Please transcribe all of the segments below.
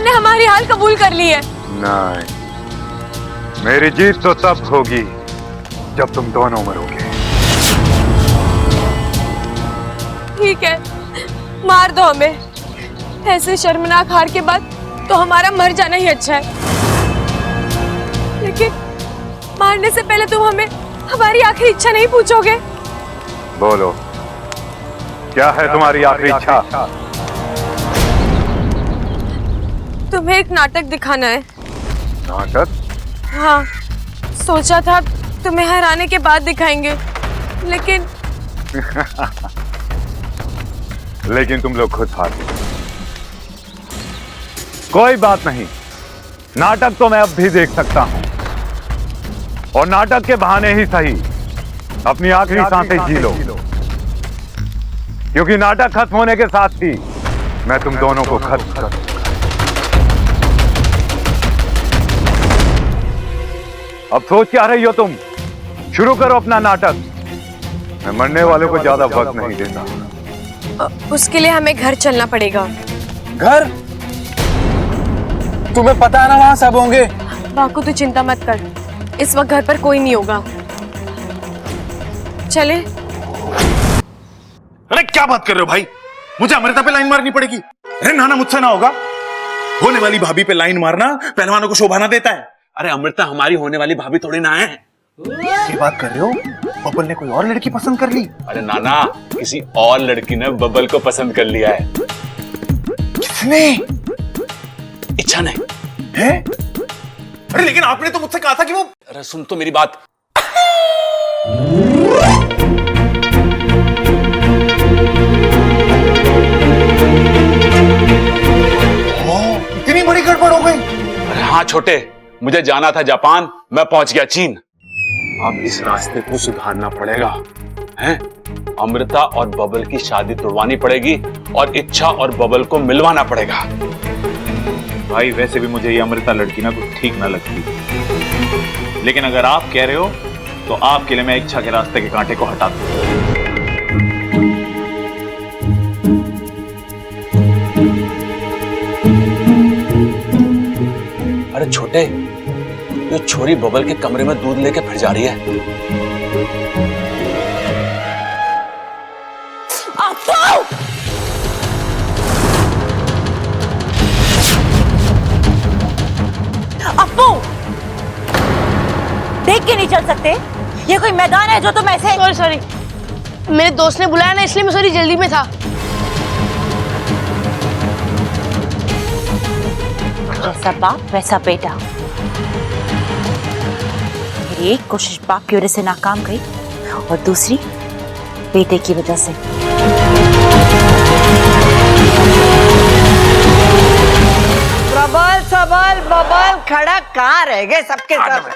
तुमने हमारी हाल कबूल कर ली है। नहीं, मेरी जीत तो तब होगी जब तुम दोनों मरोगे। ठीक है, मार दो हमें। ऐसे शर्मनाक हार के बाद तो हमारा मर जाना ही अच्छा है। लेकिन मारने से पहले तुम हमें हमारी आखिरी इच्छा नहीं पूछोगे? बोलो, क्या है तुम्हारी आखिरी इच्छा? तुम्हें एक नाटक दिखाना है। नाटक? हाँ, सोचा था तुम्हें हराने के बाद दिखाएंगे, लेकिन लेकिन तुम लोग खुद हार गए। कोई बात नहीं, नाटक तो मैं अब भी देख सकता हूं, और नाटक के बहाने ही सही अपनी आखिरी सांसें जी लो, क्योंकि नाटक खत्म होने के साथ ही मैं तुम दोनों को खत्म कर दूंगा। अब सोच क्या रही हो तुम? शुरू करो अपना नाटक। मैं मरने वालों को ज्यादा वक्त नहीं देता। उसके लिए हमें घर चलना पड़ेगा। घर? तुम्हें पता है ना वहां सब होंगे। बाकू तू चिंता मत कर, इस वक्त घर पर कोई नहीं होगा। चले। अरे क्या बात कर रहे हो भाई? मुझे अमृता पे लाइन मारनी पड़ेगी? अरे नाना, मुझसे ना होगा। होने वाली भाभी पे लाइन मारना पहलवानों को शोभा ना देता है। अरे अमृता हमारी होने वाली भाभी थोड़ी ना है। क्या बात कर रहे हो? बबल ने कोई और लड़की पसंद कर ली? अरे नाना, किसी और लड़की ने बबल को पसंद कर लिया है। किसने? इच्छा ने। है? अरे लेकिन आपने तो मुझसे कहा था कि वो... अरे सुन तो मेरी बात। इतनी बड़ी गड़बड़ हो गई? अरे हाँ छोटे, मुझे जाना था जापान, मैं पहुंच गया चीन। अब इस रास्ते को सुधारना पड़ेगा, हैं? अमृता और बबल की शादी तुड़वानी पड़ेगी और इच्छा और बबल को मिलवाना पड़ेगा। भाई वैसे भी मुझे ये अमृता लड़की ना कुछ ठीक ना लगती, लेकिन अगर आप कह रहे हो तो आपके लिए मैं इच्छा के रास्ते के कांटे को हटा दूं। अरे छोटे, ये छोरी बबल के कमरे में दूध लेके फिर जा रही है। अप्पू, देख के नहीं चल सकते? ये कोई मैदान है जो तुम ऐसे... सॉरी, मेरे दोस्त ने बुलाया ना, इसलिए मैं सॉरी जल्दी में था। जैसा बाप वैसा बेटा। मेरी एक कोशिश बाप की वजह से नाकाम गई और दूसरी बेटे की वजह से। प्रबल सबल बबल खड़ा कहाँ रह गए सबके सब?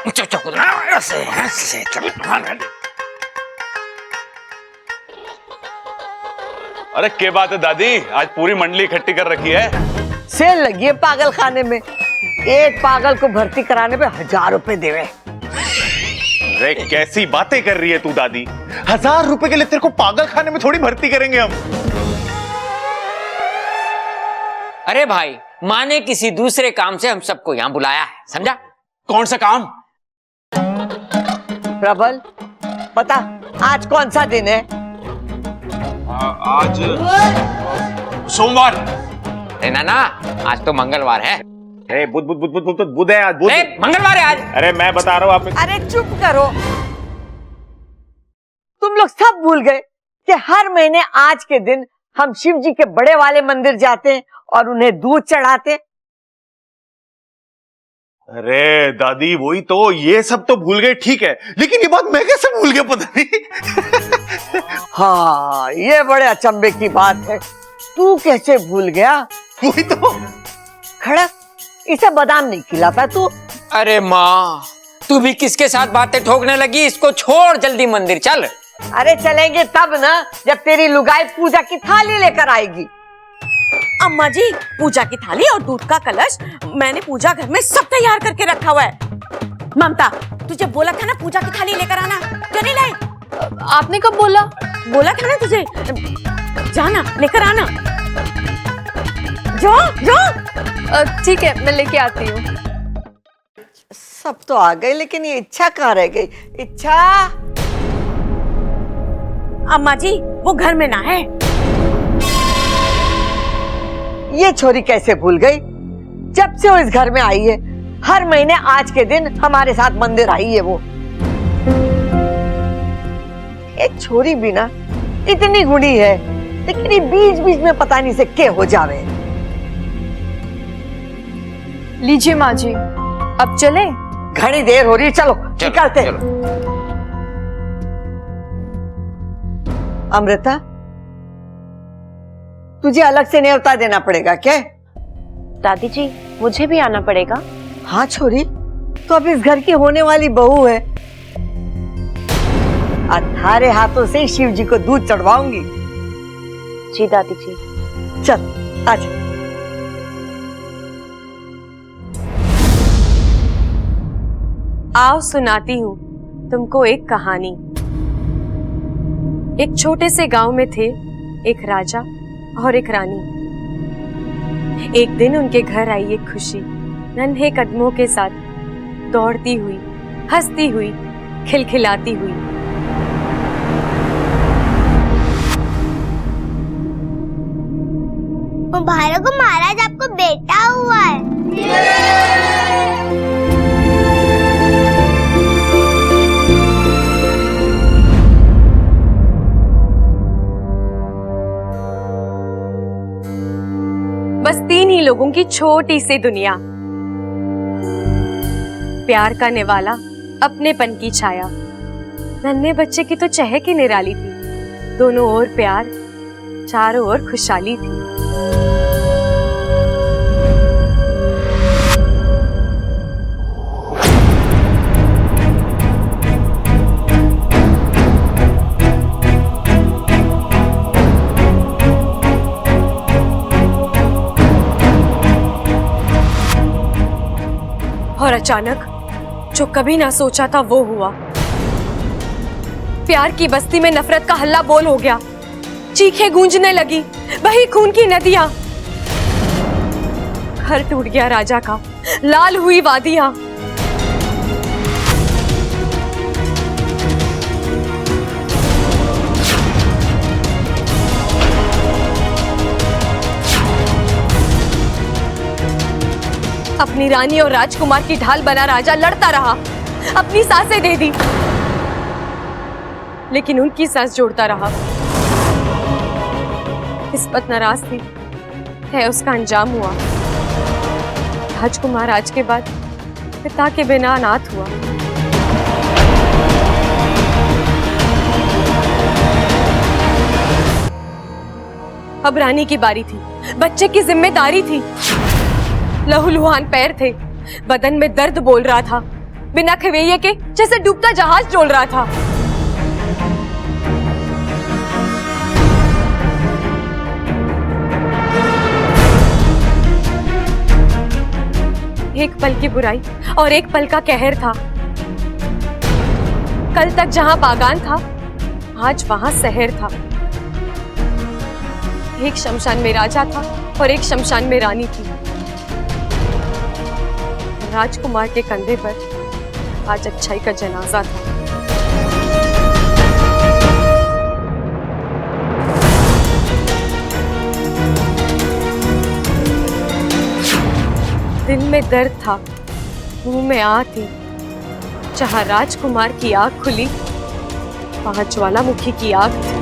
अरे क्या बात है दादी, आज पूरी मंडली इकट्ठी कर रखी है। सेल लगी है पागल खाने में। एक पागल को भर्ती कराने पे 1000 रुपए देवे। अरे कैसी बातें कर रही है तू दादी? 1000 रुपए के लिए तेरे को पागल खाने में थोड़ी भर्ती करेंगे हम। अरे भाई, माँ ने किसी दूसरे काम से हम सबको यहाँ बुलाया है, समझा? कौन सा काम? प्रबल, पता आज कौन सा दिन है? आज सोमवार। अरे नाना, आज तो मंगलवार है। अरे बुध है आज, बुध। मंगलवार है आज। अरे मैं बता रहा हूँ आप। अरे चुप करो, तुम लोग सब भूल गए कि हर महीने आज के दिन हम शिव जी के बड़े वाले मंदिर जाते हैं और उन्हें दूध चढ़ाते। अरे दादी वही तो, ये सब तो भूल गए ठीक है, लेकिन ये बात मैं कैसे भूल गया पता नहीं। हाँ, ये बड़े अचंभे की बात है। तू कैसे भूल गया? वही तो। खड़क, इसे बादाम नहीं खिलाता तू? अरे माँ, तू भी किसके साथ बातें ठोकने लगी? इसको छोड़, जल्दी मंदिर चल। अरे चलेंगे तब ना जब तेरी लुगाई पूजा की थाली लेकर आएगी। अम्मा जी, पूजा की थाली और दूध का कलश मैंने पूजा घर में सब तैयार करके रखा हुआ है। ममता, तुझे बोला था ना पूजा की थाली लेकर आना, क्यों नहीं लाई? आपने कब बोला? बोला था ना तुझे, जाना लेकर आना। जो जो ठीक है, मैं लेके आती हूँ। सब तो आ गए, लेकिन ये इच्छा कहाँ रह गई? इच्छा, अम्मा जी वो घर में ना है। ये छोरी कैसे भूल गई? जब से वो इस घर में आई है, हर महीने आज के दिन हमारे साथ मंदिर आई है वो। एक छोरी भी ना इतनी गुणी है, लेकिन ये बीच बीच में पता नहीं से क्या हो जावे। लीजिए माँ जी, अब चले? घनी देर हो रही है, चलो निकलते। अमृता, तुझे अलग से न्योता देना पड़ेगा क्या? दादी जी मुझे भी आना पड़ेगा? हाँ छोरी, तो अब इस घर की होने वाली बहू है। थारे हाथों से शिव जी को दूध चढ़वाऊंगी। जी दादी जी। चल आजा। आओ सुनाती हूँ तुमको एक कहानी। एक छोटे से गांव में थे एक राजा और एक रानी। एक दिन उनके घर आई एक खुशी नन्हे कदमों के साथ, दौड़ती हुई, हंसती हुई, खिलखिलाती हुई। मुबारक हो महाराज, आपको बेटा हुआ है। बस 3 ही लोगों की छोटी सी दुनिया। प्यार का निवाला, अपनेपन की छाया। नन्हे बच्चे की तो चहक ही निराली थी। दोनों ओर प्यार, चारों ओर खुशहाली थी। और अचानक जो कभी ना सोचा था वो हुआ। प्यार की बस्ती में नफरत का हल्ला बोल हो गया। चीखें गूंजने लगी, बही खून की नदियां। घर टूट गया राजा का, लाल हुई वादियां। अपनी रानी और राजकुमार की ढाल बना राजा लड़ता रहा, अपनी सांसें दे दी, लेकिन उनकी सांस जोड़ता रहा। किस्मत नाराज थी, है उसका अंजाम हुआ। राजकुमार आज के बाद पिता के बिना अनाथ हुआ। अब रानी की बारी थी, बच्चे की जिम्मेदारी थी। लहूलुहान पैर थे, बदन में दर्द बोल रहा था, बिना खवेये के जैसे डूबता जहाज डोल रहा था। एक पल की बुराई और एक पल का कहर था। कल तक जहां बागान था, आज वहां शहर था। एक शमशान में राजा था और एक शमशान में रानी थी। राजकुमार के कंधे पर आज अच्छाई का जनाजा था। दिल में दर्द था, मुंह में आह थी। जहां राजकुमार की आंख खुली, वहां ज्वालामुखी की आग थी।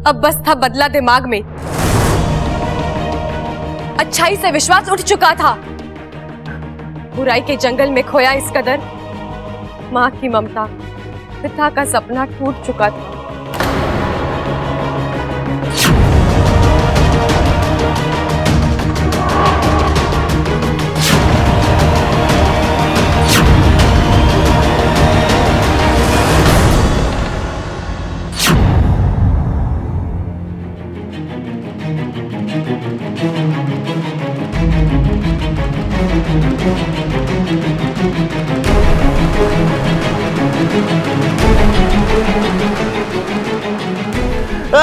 अब बस था बदला दिमाग में। अच्छाई से विश्वास उठ चुका था, बुराई के जंगल में खोया इस कदर। माँ की ममता, पिता का सपना टूट चुका था। बस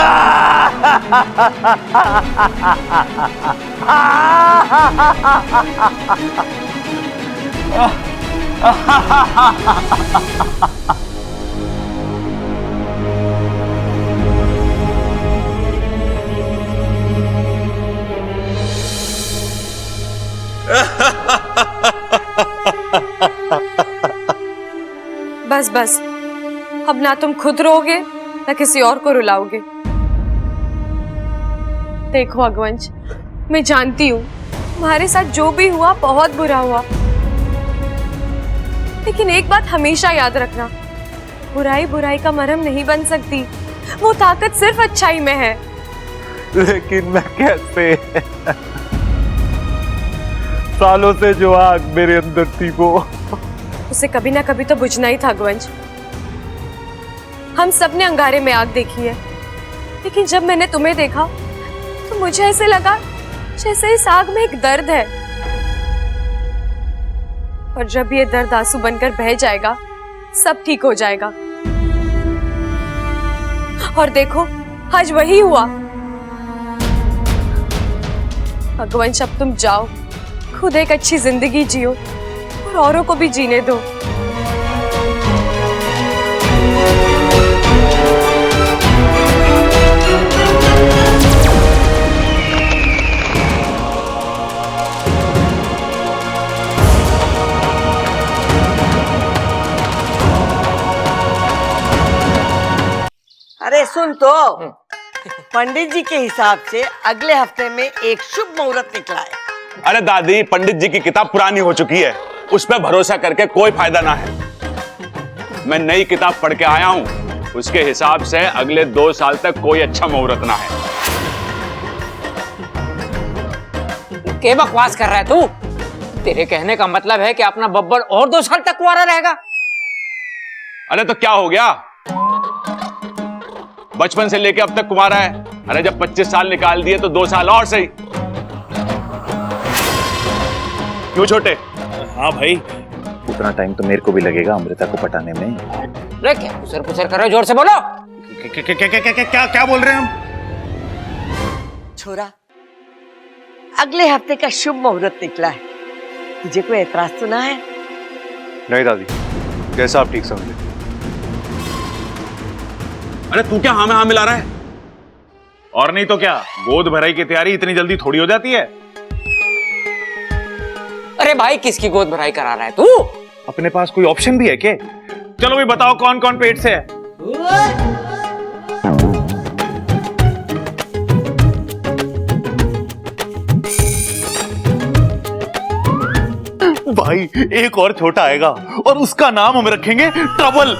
बस, अब ना तुम खुद रोगे ना किसी और को रुलाओगे। देखो अगवंश, मैं जानती हूँ तुम्हारे साथ जो भी हुआ बहुत बुरा हुआ, लेकिन एक बात हमेशा याद रखना, बुराई बुराई का मरहम नहीं बन सकती। वो ताकत सिर्फ अच्छाई में है। लेकिन मैं कैसे? सालों से जो आग मेरे अंदर थी वो उसे कभी ना कभी तो बुझना ही था अगवंश। हम सब ने अंगारे में आग देखी है, लेकिन जब मैंने तुम्हें देखा तो मुझे ऐसे लगा जैसे इस आग में एक दर्द है, और जब ये दर्द आंसू बनकर बह जाएगा सब ठीक हो जाएगा। और देखो आज वही हुआ। अगवंश, अब तुम जाओ, खुद एक अच्छी जिंदगी जियो और औरों को भी जीने दो। अरे सुन तो, पंडित जी के हिसाब से अगले हफ्ते में एक शुभ मुहूर्त निकला है। अरे दादी, पंडित जी की किताब पुरानी हो चुकी है, उस पर भरोसा करके कोई फायदा ना है। मैं नई किताब पढ़ के आया हूँ, उसके हिसाब से अगले 2 साल तक कोई अच्छा मुहूर्त ना है। क्या बकवास कर रहा है तू? तेरे कहने का मतलब है कि अपना बब्बर और 2 साल तक कुंवारा रहेगा? अरे तो क्या हो गया, बचपन से लेके अब तक कुंवारा है। अरे जब 25 साल निकाल दिए तो 2 साल और सही। क्यों छोटे? हाँ भाई, उतना टाइम तो मेरे को भी लगेगा अमृता को पटाने में। रे क्या पुसर पुसर कर रहे हो? जोर से बोलो। क्या बोल रहे हैं हम? छोरा, अगले हफ्ते का शुभ मुहूर्त निकला है, तुझे कोई एतराज तो ना है? नहीं दादी, जैसा आप ठीक समझे। अरे तू क्या हाँ में हाँ मिला रहा है? और नहीं तो क्या, गोद भराई की तैयारी इतनी जल्दी थोड़ी हो जाती है। अरे भाई, किसकी गोद भराई करा रहा है तू? अपने पास कोई ऑप्शन भी है क्या? चलो भी बताओ कौन कौन पेट से है। भाई एक और छोटा आएगा और उसका नाम हम रखेंगे ट्रबल।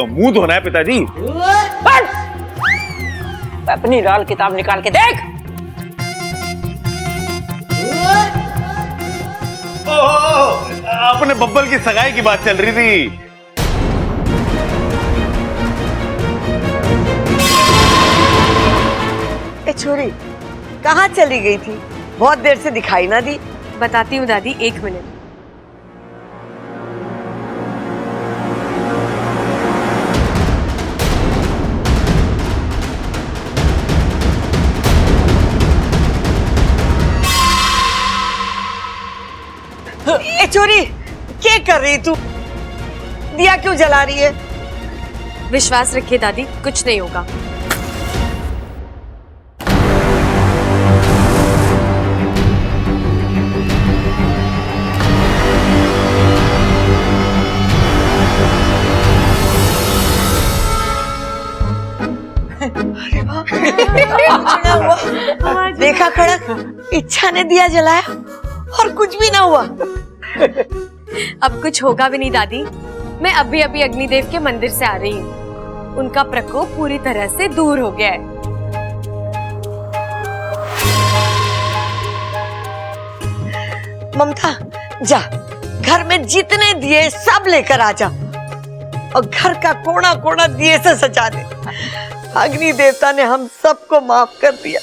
मुंह धोना है पिताजी। अपनी लाल किताब निकाल के देख। अपने बब्बल की सगाई की बात चल रही थी। ए छोरी, कहाँ चली गई थी? बहुत देर से दिखाई ना दी। बताती हूँ दादी, 1 मिनट। ए छोरी, क्या कर रही तू? दिया क्यों जला रही है? विश्वास रखिए दादी, कुछ नहीं होगा। देखा खड़क, इच्छा ने दिया जलाया और कुछ भी ना हुआ। अब कुछ होगा भी नहीं दादी। मैं अभी अभी अग्निदेव के मंदिर से आ रही हूँ, उनका प्रकोप पूरी तरह से दूर हो गया है। ममता, जा घर में जितने दिए सब लेकर आ जा और घर का कोना कोना दिए से सजा दे। अग्नि देवता ने हम सबको माफ कर दिया।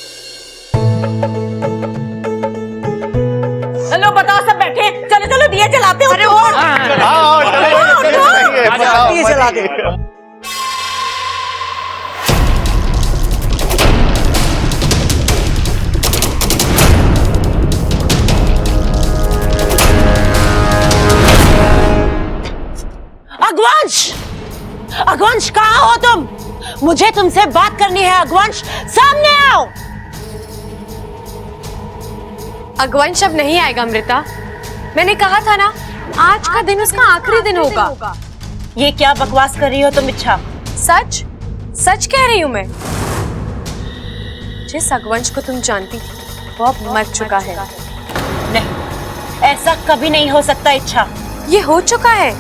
बैठे हैं। चलो चलो दिए जलाते हो। दिए जला दे। अगवंश, अगवंश कहाँ हो तुम? मुझे तुमसे बात करनी है। अगवंश सामने आओ। अगवंश अब नहीं आएगा अमृता। मैंने कहा था ना, आज का दिन उसका आखिरी दिन होगा। ये क्या बकवास कर रही हो तुम इच्छा? सच सच कह रही हूँ मैं। जिस अगवंश को तुम जानती वो अब मर चुका है। नहीं, ऐसा कभी नहीं हो सकता इच्छा। ये हो चुका है।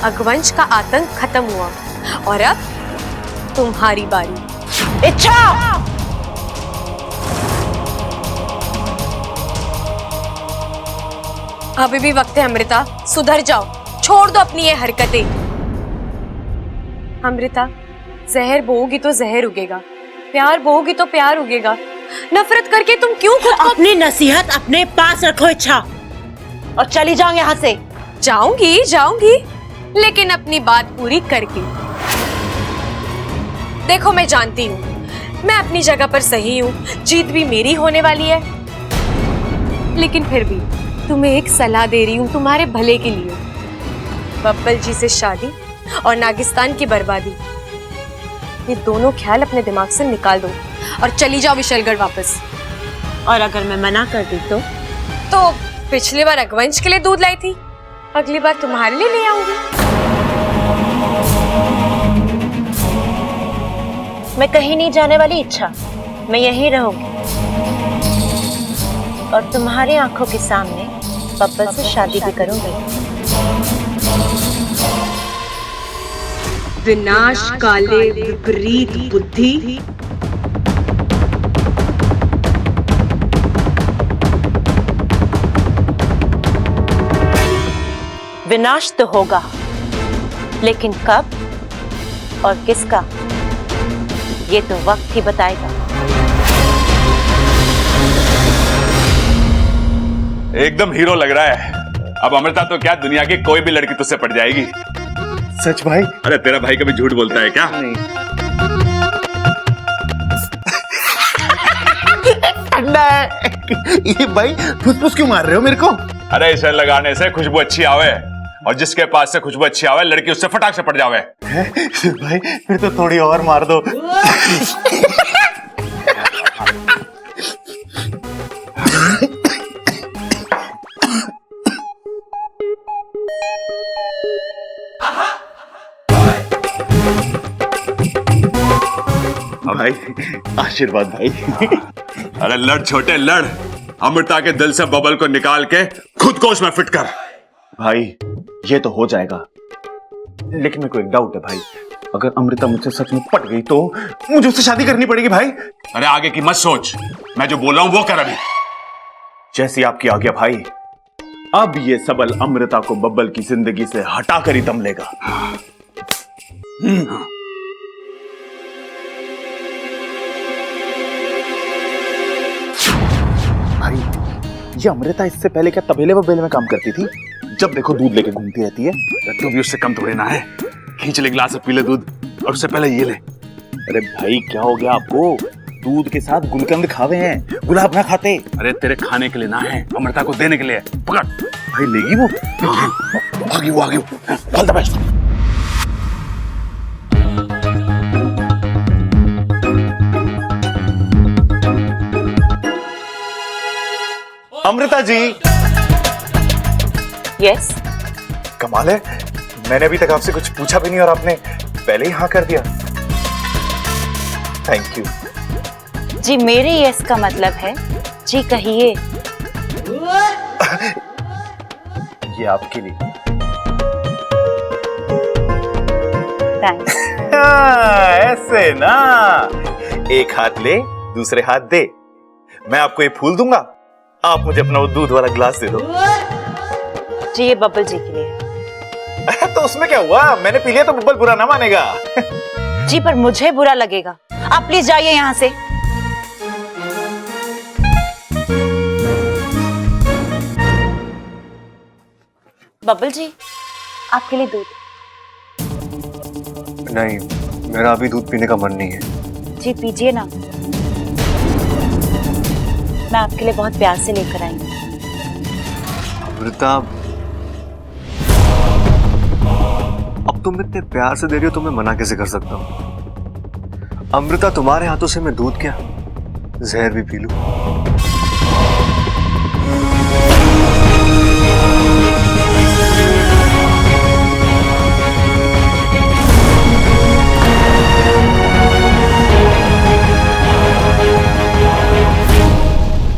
अगवंश का आतंक खत्म हुआ और अब तुम्हारी बारी। इच्छा! अभी भी वक्त है अमृता, सुधर जाओ, छोड़ दो अपनी ये हरकतें। अमृता, जहर बोओगी तो जहर उगेगा, प्यार बोओगी तो प्यार उगेगा। नफरत करके तुम क्यों खुद को... अपनी नसीहत अपने पास रखो इच्छा, और चली जाओ यहाँ से। जाऊंगी जाऊंगी, लेकिन अपनी बात पूरी करके। देखो मैं जानती हूँ मैं अपनी जगह पर सही हूँ, जीत भी मेरी होने वाली है, लेकिन फिर भी तुम्हें एक सलाह दे रही हूँ तुम्हारे भले के लिए। बब्बल जी से शादी और नागिस्तान की बर्बादी, ये दोनों ख्याल अपने दिमाग से निकाल दो और चली जाओ विशलगढ़ वापस। और अगर मैं मना कर दी तो पिछली बार अगवंश के लिए दूध लाई थी, अगली बार तुम्हारे लिए ले आऊंगी। मैं कहीं नहीं जाने वाली इच्छा, मैं यहीं रहूंगी और तुम्हारी आंखों के सामने बब्बल से शादी भी करूंगी। विनाश काले विपरीत बुद्धि, विनाश तो होगा, लेकिन कब और किसका ये तो वक्त ही बताएगा। एकदम हीरो लग रहा है। अब अमृता तो क्या, दुनिया की कोई भी लड़की तुझसे पट जाएगी। सच भाई? अरे तेरा भाई कभी झूठ बोलता है क्या? ये भाई फुसफुस क्यों मार रहे हो मेरे को? अरे इसे लगाने से खुशबू अच्छी आवे, और जिसके पास से खुशबू अच्छी आवे लड़की उससे फटाक से पट जावे। भाई फिर तो थोड़ी और मार दो। भाई आशीर्वाद भाई। अरे लड़ छोटे लड़, अमृता के दिल से बबल को निकाल के खुद को उसमें फिट कर। भाई ये तो हो जाएगा, लेकिन मेरे को एक डाउट है भाई, अगर अमृता मुझसे सच में पट गई तो मुझे उससे शादी करनी पड़ेगी भाई। अरे आगे की मत सोच, मैं जो बोल रहा हूं वो कर अभी। जैसी आपकी आज्ञा भाई। अब ये सबल अमृता को बब्बल की जिंदगी से हटाकर ही दम लेगा। भाई ये अमृता इससे पहले क्या तबेले वबेले में काम करती थी? जब देखो दूध लेके घूमती रहती है। तू भी उससे कम थोड़ी ना है। खींच ले गिलास से पी ले दूध, और उससे पहले ये ले। अरे भाई क्या हो गया आपको? दूध के साथ गुलकंद खावे हैं, गुलाब ना खाते। अरे तेरे खाने के लिए ना है, अमृता को देने के लिए। पकड़ भाई, लेगी वो? आगे वो आगे चल दबा। अमृता जी। यस। कमाल है, मैंने अभी तक आपसे कुछ पूछा भी नहीं और आपने पहले ही हाँ कर दिया। थैंक यू जी। मेरे यस का मतलब है जी कहिए। ये आपके लिए। थैंक्स। ऐसे ना, एक हाथ ले दूसरे हाथ दे। मैं आपको ये फूल दूंगा, आप मुझे अपना वो दूध वाला गिलास दे दो। जी ये बब्बल जी के लिए। तो उसमें क्या हुआ, मैंने पी लिया तो बब्बल बुरा ना मानेगा। जी पर मुझे बुरा लगेगा। आप प्लीज जाइए यहाँ से। बबल जी, आपके लिए दूध। नहीं, मेरा अभी दूध पीने का मन नहीं है। जी पीजिए ना, मैं आपके लिए बहुत प्यार से लेकर आई हूँ। अमृता, अब तुम इतने प्यार से दे रही हो तो मैं मना कैसे कर सकता हूँ? अमृता, तुम्हारे हाथों से मैं दूध क्या जहर भी पी लूं?